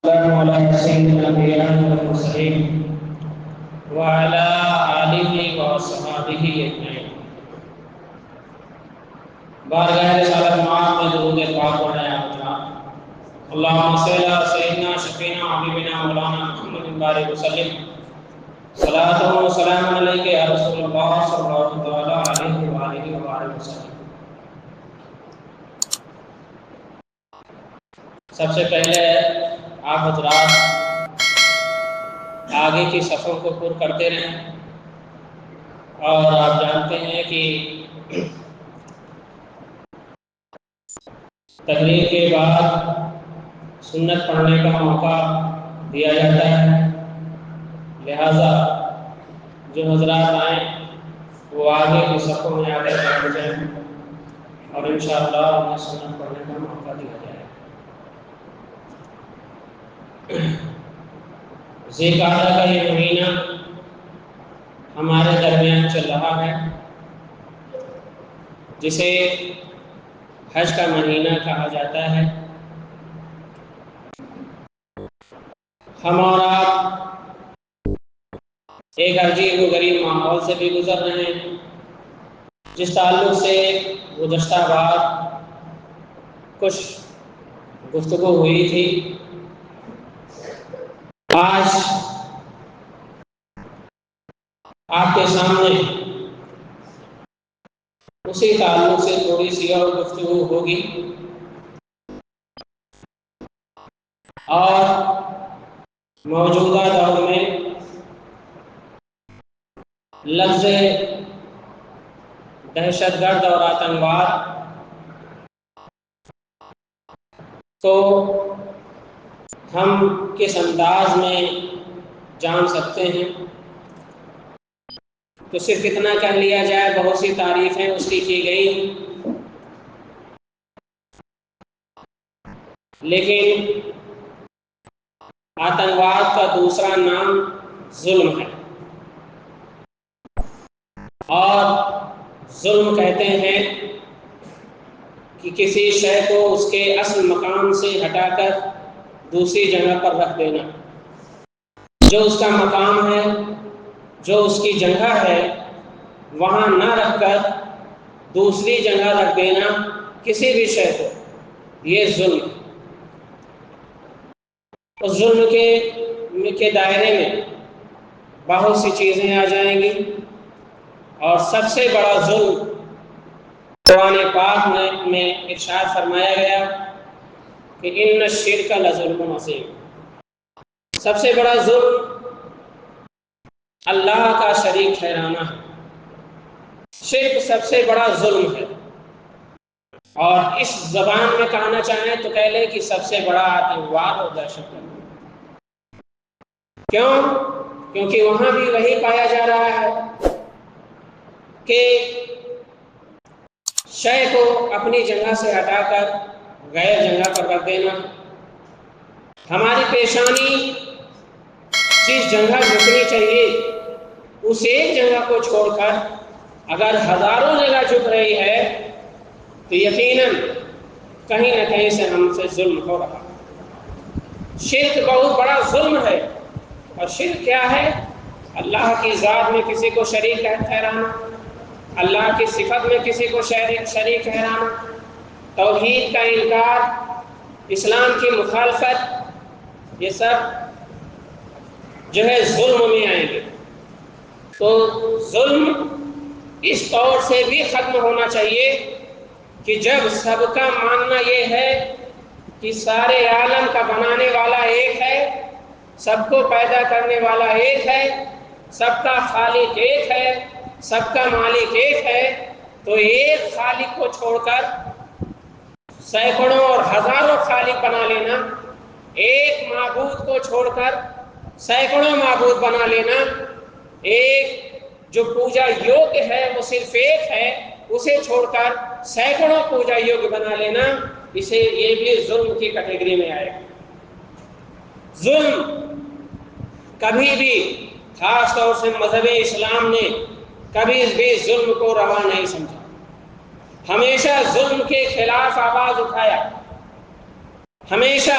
السلام على سيد الأنبياء والمرسلين وعلى آله وصحبه أجمعين۔ بارگاہ رسالت معاذ میں درود پاک پڑھیں آپ جناب۔ اللهم صل على سيدنا شفيعنا حبيبنا مولانا محمد بارك وسلم صلاة وسلام عليك يا رسول الله صلى الله عليه وآله وسلم۔ سب سے پہلے آپ حضرات آگے کی صفوں کو پر کرتے رہیں، اور آپ جانتے ہیں کہ تقریر کے بعد سنت پڑھنے کا موقع دیا جاتا ہے، لہذا جو حضرات آئیں وہ آگے کی صفوں میں آ کر بیٹھ جائیں اور انشاءاللہ انہیں سنت پڑھنے کا موقع دیا جائے۔ ذی القعدہ کا یہ مہینہ ہمارے درمیان چل رہا ہے، جسے حج کا مہینہ کہا جاتا ہے۔ ہم اور آپ ایک عجیب و غریب ماحول سے بھی گزر رہے ہیں، جس تعلق سے گزشتہ بار کچھ گفتگو ہوئی تھی۔ آج آپ کے سامنے اسی تعلق سے تھوڑی سی اور گفتگو ہوگی، اور موجودہ دور میں لفظ دہشت گرد اور آتنکواد تو ہم کس انداز میں جان سکتے ہیں، تو صرف اتنا کہہ لیا جائے، بہت سی تعریفیں اس کی گئی، لیکن آتنکواد کا دوسرا نام ظلم ہے، اور ظلم کہتے ہیں کہ کسی شے کو اس کے اصل مقام سے ہٹا کر دوسری جگہ پر رکھ دینا، جو اس کا مقام ہے، جو اس کی جگہ ہے، وہاں نہ رکھ کر دوسری جگہ رکھ دینا کسی بھی شے کو، یہ ظلم۔ اس ظلم کے دائرے میں بہت سی چیزیں آ جائیں گی، اور سب سے بڑا ظلم قرآن پاک میں ارشاد فرمایا گیا کہ ان الشرک لظلم عظیم۔ سب سے بڑا ظلم اللہ کا شریک ٹھہرانا ہے، شرک سب سے بڑا ظلم ہے، اور اس زبان میں کہنا چاہیں تو کہہ لیں کہ سب سے بڑا آتنکواد اور دہشت گرد۔ کیوں؟ کیونکہ وہاں بھی وہی پایا جا رہا ہے کہ شے کو اپنی جگہ سے ہٹا کر غیر جگہ پر رکھ دینا۔ ہماری پیشانی جس جگہ جھکنی چاہیے اس ایک جگہ کو چھوڑ کر اگر ہزاروں جگہ جھک رہی ہے تو یقیناً کہیں نہ کہیں سے ہم سے ظلم ہو رہا ہے۔ شرک بہت بڑا ظلم ہے، اور شرک کیا ہے؟ اللہ کی ذات میں کسی کو شریک ٹھہرانا، اللہ کی صفت میں کسی کو شریک ٹھہرانا، توحید کا انکار، اسلام کی مخالفت، یہ سب جو ہے ظلم میں آئیں گے۔ تو ظلم اس طور سے بھی ختم ہونا چاہیے کہ جب سب کا ماننا یہ ہے کہ سارے عالم کا بنانے والا ایک ہے، سب کو پیدا کرنے والا ایک ہے، سب کا خالق ایک ہے، سب کا مالک ایک ہے، تو ایک خالق کو چھوڑ کر سینکڑوں اور ہزاروں خالق بنا لینا، ایک معبود کو چھوڑ کر سینکڑوں معبود بنا لینا، ایک جو پوجا یوگ ہے وہ صرف ایک ہے، اسے چھوڑ کر سینکڑوں پوجا یوگ بنا لینا، اسے یہ بھی ظلم کی کیٹیگری میں آئے گا۔ ظلم کبھی بھی، خاص طور سے مذہب اسلام نے کبھی بھی ظلم کو روا نہیں سمجھا، ہمیشہ ظلم کے خلاف آواز اٹھایا، ہمیشہ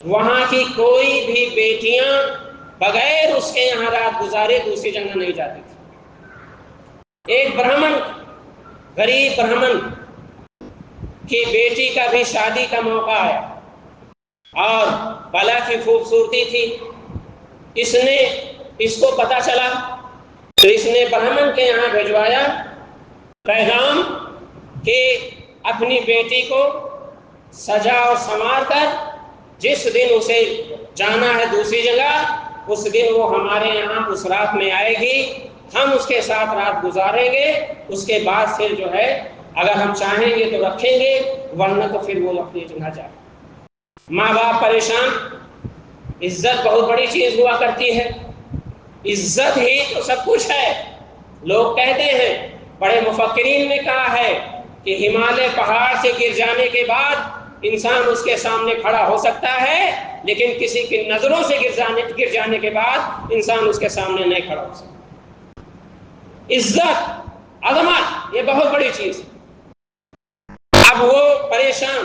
وہاں کی کوئی بھی بیٹیاں بغیر اس کے یہاں رات گزارے دوسری جگہ نہیں جاتی تھی۔ ایک برہمن، غریب برہمن کی بیٹی کا بھی شادی کا موقع آیا اور بلا کی خوبصورتی تھی، اس کو پتہ چلا تو اس نے برہمن کے یہاں بھجوایا پیغام کہ اپنی بیٹی کو سجا اور سنوار کر جس دن اسے جانا ہے دوسری جگہ، اس دن وہ ہمارے یہاں اس رات میں آئے گی، ہم اس کے ساتھ رات گزاریں گے، اس کے بعد پھر جو ہے اگر ہم چاہیں گے تو رکھیں گے، ورنہ تو پھر وہ اپنی جگہ جائے۔ ماں باپ پریشان، عزت بہت بڑی چیز ہوا کرتی ہے، عزت ہی تو سب کچھ ہے۔ لوگ کہتے ہیں، بڑے مفکرین نے کہا ہے کہ ہمالیہ پہاڑ سے گر جانے کے بعد انسان اس کے سامنے کھڑا ہو سکتا ہے، لیکن کسی کی نظروں سے گر جانے کے بعد انسان اس کے سامنے نہیں کھڑا ہو سکتا۔ عزت، عظمت، یہ بہت بڑی چیز ہے۔ اب وہ پریشان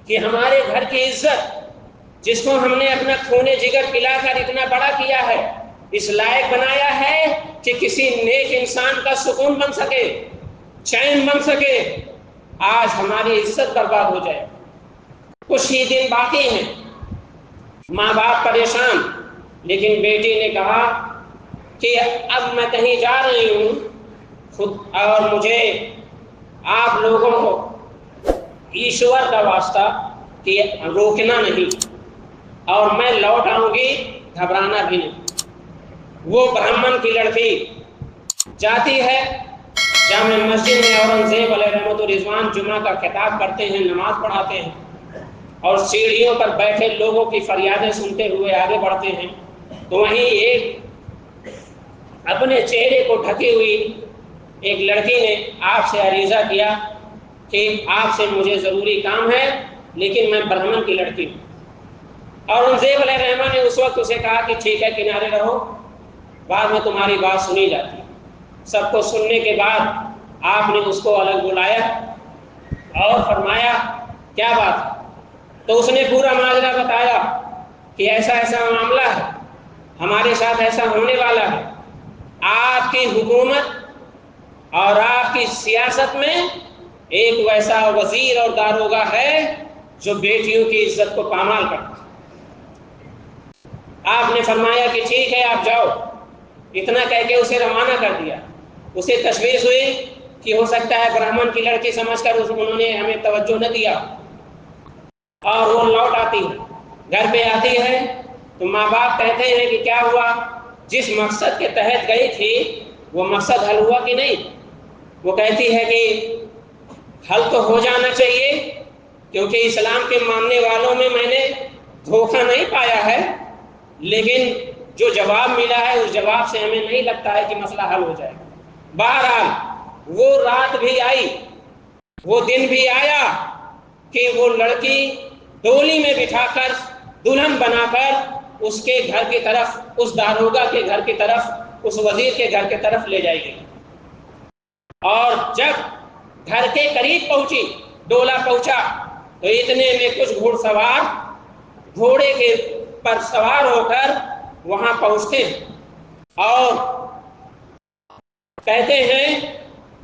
کہ ہمارے گھر کی عزت، جس کو ہم نے اپنا خون جگر پلا کر اتنا بڑا کیا ہے، اس لائق بنایا ہے کہ کسی نیک انسان کا سکون بن سکے، چین بن سکے، آج ہماری عزت برباد ہو جائے۔ کچھ ہی دن باقی ہیں، ماں باپ پریشان، لیکن بیٹی نے کہا کہ اب میں کہیں جا رہی ہوں خود، اور مجھے آپ لوگوں کو ایشور کا واسطہ کہ روکنا نہیں، اور میں لوٹ آؤں گی، گھبرانا بھی نہیں۔ وہ برہمن کی لڑکی جاتی ہے جامع مسجد میں، اورنگزیب علیہ رحمۃ الرضوان جمعہ کا خطاب کرتے ہیں، نماز پڑھاتے ہیں، اور سیڑھیوں پر بیٹھے لوگوں کی فریادیں سنتے ہوئے آگے بڑھتے ہیں، تو وہیں ایک اپنے چہرے کو ڈھکی ہوئی ایک لڑکی نے آپ سے عریضہ کیا کہ آپ سے مجھے ضروری کام ہے، لیکن میں برہمن کی لڑکی ہوں۔ اورنگزیب علیہ الرحمٰن نے اس وقت اسے کہا کہ ٹھیک ہے، کنارے رہو، بعد میں تمہاری بات سنی جاتی ہے۔ سب کو سننے کے بعد آپ نے اس کو الگ بلایا اور فرمایا کیا بات ہے؟ تو اس نے پورا ماجرا بتایا کہ ایسا ایسا معاملہ ہے، ہمارے ساتھ ایسا ہونے والا ہے، آپ کی حکومت اور آپ کی سیاست میں ایک ویسا وزیر اور داروغہ ہے جو بیٹیوں کی عزت کو پامال کرتا ہے۔ آپ نے فرمایا کہ ٹھیک ہے، آپ جاؤ، اتنا کہہ کے اسے روانہ کر دیا۔ اسے تشویش ہوئی کہ ہو سکتا ہے برہمن کی لڑکی سمجھ کر انہوں نے ہمیں توجہ نہ دیا، اور وہ لوٹ آتی ہے، گھر پہ آتی ہے تو ماں باپ کہتے ہیں کہ کیا ہوا، جس مقصد کے تحت گئی تھی وہ مقصد حل ہوا کہ نہیں؟ وہ کہتی ہے کہ حل تو ہو جانا چاہیے، کیونکہ اسلام کے ماننے والوں میں نے دھوکہ نہیں پایا ہے، لیکن جو جواب ملا ہے اس جواب سے ہمیں نہیں لگتا ہے کہ مسئلہ حل ہو جائے گا۔ بہرحال وہ رات بھی آئی، وہ دن بھی آیا کہ وہ لڑکی ڈولی میں بٹھا کر، دلہن بنا کر اس کے گھر کی طرف، اس داروغہ کے گھر کی طرف، اس وزیر کے گھر کی طرف لے جائے گی۔ اور جب گھر کے قریب پہنچی، ڈولا پہنچا، تو اتنے میں کچھ گھوڑ سوار گھوڑے کے پر سوار ہو کر وہاں پہنچتے ہیں اور کہتے ہیں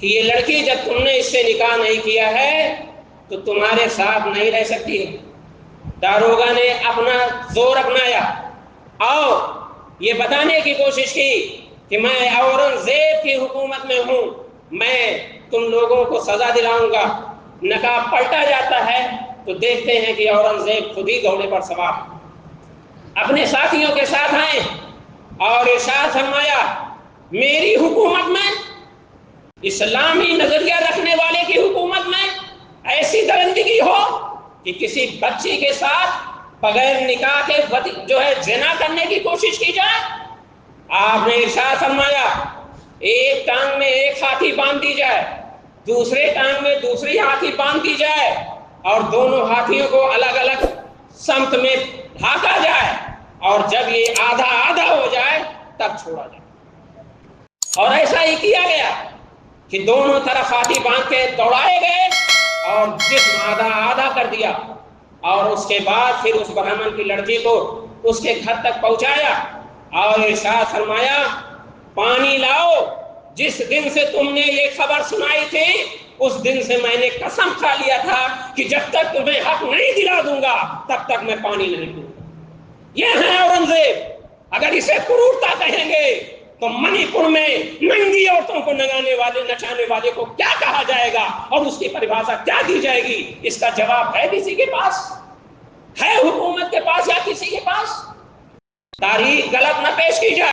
کہ یہ لڑکی جب تم نے اس سے نکاح نہیں کیا ہے تو تمہارے ساتھ نہیں رہ سکتی ہے۔ داروغہ نے اپنا زور اپنایا اور یہ بتانے کی کوشش کی کہ میں اورنگزیب کی حکومت میں ہوں، میں تم لوگوں کو سزا دلاؤں گا۔ نقاب پلٹا جاتا ہے تو دیکھتے ہیں کہ اورنگزیب خود ہی گھوڑے پر سوار اپنے ساتھیوں کے ساتھ آئے اور ارشاد فرمایا، میری حکومت میں، اسلامی نظریہ رکھنے والے کی حکومت میں ایسی درندگی ہو کہ کسی بچی کے ساتھ بغیر نکاح کے جو ہے زنا کرنے کی کوشش کی جائے۔ آپ نے ارشاد فرمایا، ایک ٹانگ میں ایک ہاتھی باندھ دی جائے، دوسرے ٹانگ میں دوسری ہاتھی باندھ دی جائے، اور دونوں ہاتھیوں کو الگ الگ سمت میں ڈھانکا جائے، اور جب یہ آدھا آدھا ہو جائے تب چھوڑا جائے۔ اور ایسا ہی کیا گیا کہ دونوں طرف ہاتھی باندھ کے دوڑائے گئے، اور جسم آدھا آدھا کر دیا، اور اس کے بعد پھر اس برہمن کی لڑکی کو اس کے گھر تک پہنچایا اور ارشاد فرمایا پانی لاؤ، جس دن سے تم نے یہ خبر سنائی تھی اس دن سے میں نے قسم کھا لیا تھا کہ جب تک تمہیں حق نہیں دلا دوں گا تب تک میں پانی نہیں پیوں گا۔ یہ ہے اورنگزیب، اگر اسے کرورتا کہیں گے تو منی پور میں ننگی عورتوں کو نچانے والے کو کیا کہا جائے گا اور اس کی پریبھاشا کیا دی جائے گی؟ اس کا جواب ہے کسی کے پاس؟ ہے حکومت کے پاس یا کسی کے پاس؟ تاریخ غلط نہ پیش کی جائے۔